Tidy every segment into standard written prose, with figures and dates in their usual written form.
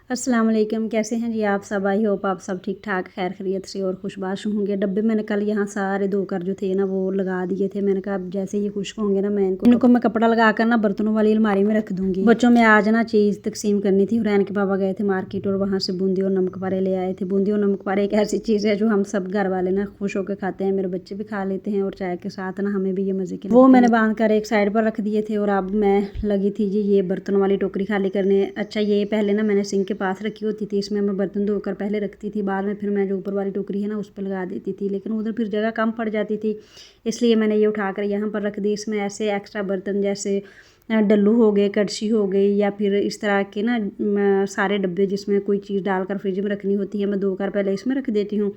अस्सलाम वालेकुम, कैसे हैं जी आप सब। आई होप आप सब ठीक ठाक खैर खैरियत से और खुशबाश होंगे। डब्बे मैंने कल यहाँ सारे धोकर जो थे ना वो लगा दिए थे। मैंने कहा अब जैसे ये खुश्क होंगे ना मैं इनको मैं कपड़ा लगा कर ना बर्तनों वाली अलमारी में रख दूंगी। बच्चों में आज ना चीज़ तकसीम करनी थी। हुरैन के पापा गए थे मार्केट और वहाँ से बूंदी और नमक पारे ले आए थे। बूंदी और नमक पारे एक ऐसी चीज़ है जो हम सब घर वाले ना खुश होकर खाते हैं। मेरे बच्चे भी खा लेते हैं और चाय के साथ ना हमें भी ये मज़े के वो मैंने बांध कर एक साइड पर रख दिए थे। और अब मैं लगी थी जी ये बर्तनों वाली टोकरी खाली करने। अच्छा ये पहले ना मैंने सिंक के पास रखी होती थी, इसमें मैं बर्तन धोकर पहले रखती थी, बाद में फिर मैं जो ऊपर वाली टोकरी है ना उस पर लगा देती थी, लेकिन उधर फिर जगह कम पड़ जाती थी, इसलिए मैंने ये उठाकर यहाँ पर रख दी। इसमें ऐसे एक्स्ट्रा बर्तन जैसे डल्लू हो गए, कड़छी हो गई, या फिर इस तरह के ना सारे डब्बे जिसमें कोई चीज़ डालकर फ्रिज में रखनी होती है मैं धोकर पहले इसमें रख देती हूँ।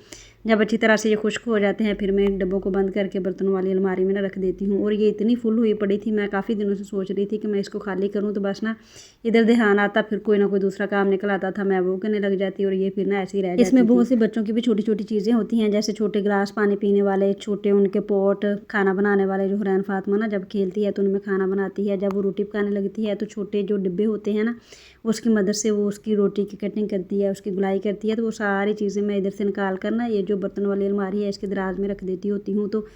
जब अच्छी तरह से ये खुश्क हो जाते हैं फिर मैं डब्बों को बंद करके बर्तनों वाली अलमारी में ना रख देती हूँ। और ये इतनी फुल हुई पड़ी थी, मैं काफ़ी दिनों से सोच रही थी कि मैं इसको खाली करूँ, तो बस ना इधर ध्यान आता, फिर कोई ना कोई दूसरा काम निकल आता था, मैं वो करने लग जाती और ये फिर ना ऐसे ही रह जाती। इसमें बहुत सी बच्चों की भी छोटी छोटी चीज़ें होती हैं, जैसे छोटे गिलास पानी पीने वाले, छोटे उनके पॉट, खाना बनाने वाले। जो हुरैन फातिमा ना जब खेलती है तो उनमें खाना बनाती है, जब वो रोटी पकाने लगती है तो छोटे जो डिब्बे होते हैं ना उसकी मदद से वो उसकी रोटी की कटिंग करती है, उसकी गुलाई करती है। तो वो सारी चीज़ें मैं इधर से निकाल कर ना ये जो बर्तन वाली अलमारी है इसके दराज में रख देती होती हूँ। तो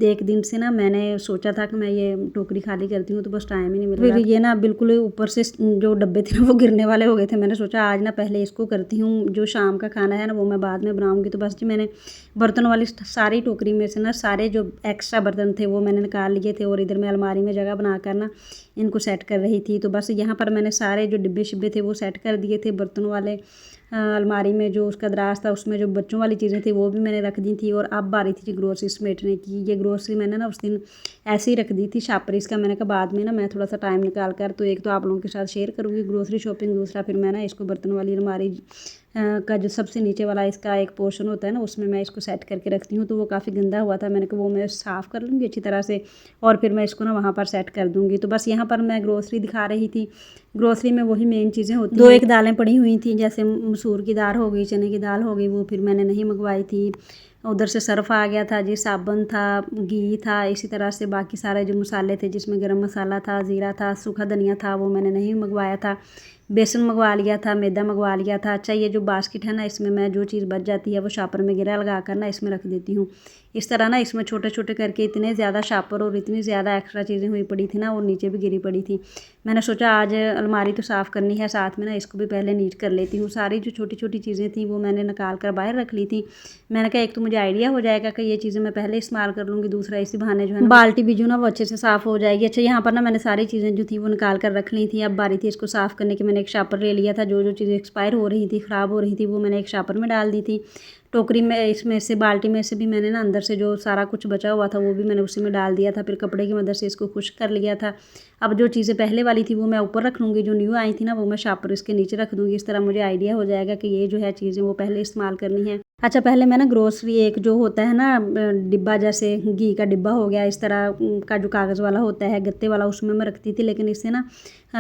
एक दिन से ना मैंने सोचा था कि मैं ये टोकरी खाली करती हूँ, तो बस टाइम ही नहीं मिल रहा। फिर ये ना बिल्कुल ऊपर से जो डब्बे थे ना वो गिरने वाले हो गए थे। मैंने सोचा आज ना पहले इसको करती हूँ, जो शाम का खाना है ना वो मैं बाद में बनाऊँगी। तो बस जी मैंने बर्तनों वाली सारी टोकरी में से ना सारे जो एक्स्ट्रा बर्तन थे वो मैंने निकाल लिए थे, और इधर मैं अलमारी में जगह बनाकर ना इनको सेट कर रही थी। तो बस यहाँ पर मैंने सारे जो डिब्बे शिब्बे थे वो सेट कर दिए थे। बर्तनों वाले अलमारी में जो उसका दराज था उसमें जो बच्चों वाली चीज़ें थी वो भी मैंने रख दी थी। और अब बारी थी ग्रोसरी समेटने की। ये ग्रोसरी मैंने ना उस दिन ऐसे ही रख दी थी शापर इसका। मैंने कहा बाद में ना मैं थोड़ा सा टाइम निकाल कर तो एक तो आप लोगों के साथ शेयर करूँगी ग्रोसरी शॉपिंग, दूसरा फिर मैं ना इसको बर्तन वाली अलमारी का जो सबसे नीचे वाला इसका एक पोर्शन होता है ना उसमें मैं इसको सेट करके रखती हूँ। तो वो काफ़ी गंदा हुआ था, मैंने कहा वो मैं साफ़ कर लूँगी अच्छी तरह से और फिर मैं इसको ना वहाँ पर सेट कर दूँगी। तो बस यहाँ पर मैं ग्रोसरी दिखा रही थी। ग्रोसरी में वही मेन चीज़ें होती हैं। 2-1 दालें पड़ी हुई थी, जैसे मसूर की दाल हो गई, चने की दाल हो गई, वो फिर मैंने नहीं मंगवाई थी। उधर से सर्फ़ आ गया था जी, साबुन था, घी था, इसी तरह से बाकी सारे जो मसाले थे जिसमें गरम मसाला था, ज़ीरा था, सूखा धनिया था, वो मैंने नहीं मंगवाया था। बेसन मंगवा लिया था, मैदा मंगवा लिया था। अच्छा ये जो बास्केट है ना इसमें मैं जो चीज़ बच जाती है वो शापर में गिरा लगा कर ना इसमें रख देती हूँ। इस तरह ना इसमें छोटे छोटे करके इतने ज़्यादा शापर और इतनी ज़्यादा एक्स्ट्रा चीज़ें हुई पड़ी थी ना और नीचे भी गिरी पड़ी थी। मैंने सोचा आज अलमारी तो साफ़ करनी है, साथ में ना इसको भी पहले नीट कर लेती हूँ। सारी जो छोटी छोटी चीज़ें थी वो मैंने निकाल कर बाहर रख ली थी। मैंने कहा एक तो मुझे आइडिया हो जाएगा कि ये चीज़ें मैं पहले इस्तेमाल कर लूँगी, दूसरा इसी बहाने जो है बाल्टी भी जो ना वो अच्छे से साफ़ हो जाएगी। अच्छा यहाँ पर ना मैंने सारी चीज़ें जो थी वो निकाल कर रख ली थी। अब बारी थी इसको साफ़ करने की। मैंने एक शापर ले लिया था, जो जो चीज़ें एक्सपायर हो रही थी, ख़राब हो रही थी, वो मैंने एक शापर में डाल दी थी। टोकरी में इसमें से बाल्टी में से भी मैंने ना अंदर से जो सारा कुछ बचा हुआ था वो भी मैंने उसी में डाल दिया था। फिर कपड़े की मदद से इसको खुश्क कर लिया था। अब जो चीज़ें पहले वाली थी वो मैं ऊपर रख लूँगी, जो न्यू आई थी ना वो मैं शापर इसके नीचे रख दूँगी। इस तरह मुझे आइडिया हो जाएगा कि ये जो है चीज़ें वो पहले इस्तेमाल करनी है। अच्छा पहले मैं ना ग्रोसरी एक जो होता है ना डिब्बा, जैसे घी का डिब्बा हो गया, इस तरह का जो कागज़ वाला होता है गत्ते वाला, उसमें मैं रखती थी, लेकिन इससे ना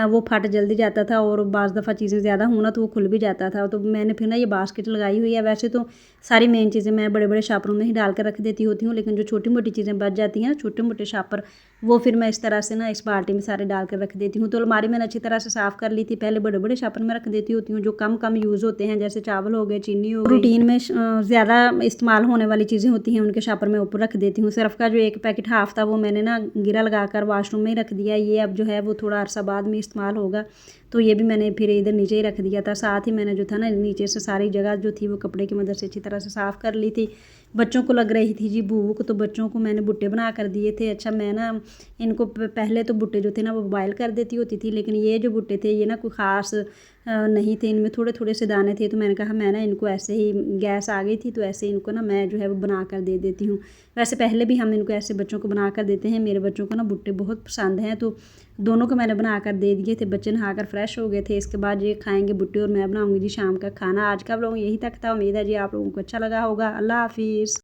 वो फट जल्दी जाता था और बाज़ दफ़ा चीज़ें ज़्यादा हो ना तो वो खुल भी जाता था। तो मैंने फिर ना ये बास्केट लगाई हुई है। वैसे तो सारी मेन चीज़ें मैं बड़े बड़े शापरों में ही डाल कर रख देती होती हूँ, लेकिन जो छोटी मोटी चीज़ें बच जाती हैं ना, छोटे मोटे शापर, वो फिर मैं इस तरह से ना इस बाल्टी में सारे डाल कर रख देती हूँ। तो अलमारी मैंने अच्छी तरह से साफ़ कर ली थी। पहले बड़े बड़े शापर में रख देती होती हूँ जो कम कम यूज़ होते हैं, जैसे चावल हो गए, चीनी हो गई, रूटीन में ज़्यादा इस्तेमाल होने वाली चीज़ें होती हैं उनके शापर में ऊपर रख देती हूँ। सर्फ़ का जो एक पैकेट हाफ़ था वो मैंने ना गिरा लगा कर वाशरूम में ही रख दिया। ये अब जो है वो थोड़ा अरसा बाद में इस्तेमाल होगा, तो ये भी मैंने फिर इधर नीचे ही रख दिया था। साथ ही मैंने जो था ना नीचे से सारी जगह जो थी वो कपड़े की मदद से अच्छी तरह से साफ़ कर ली थी। बच्चों को लग रही थी जी भूख, तो बच्चों को मैंने बुट्टे बना कर दिए थे। अच्छा मैं ना इनको पहले तो बुट्टे जो थे ना वो बॉयल कर देती होती थी, लेकिन ये जो बुट्टे थे ये ना कोई ख़ास नहीं थे, इनमें थोड़े थोड़े से दाने थे। तो मैंने कहा मैं ना इनको ऐसे ही, गैस आ गई थी तो ऐसे इनको ना मैं जो है वो बना कर दे देती हूँ। वैसे पहले भी हम इनको ऐसे बच्चों को बना कर देते हैं। मेरे बच्चों को ना बुट्टे बहुत पसंद हैं, तो दोनों को मैंने बना कर दे दिए थे। बच्चे नहा कर फ्रेश हो गए थे। इसके बाद ये खाएंगे बुट्टे और मैं बनाऊँगी जी शाम का खाना। आज का व्लॉग यही तक था। उम्मीद है जी आप लोगों को अच्छा लगा होगा। अल्लाह हाफिज़।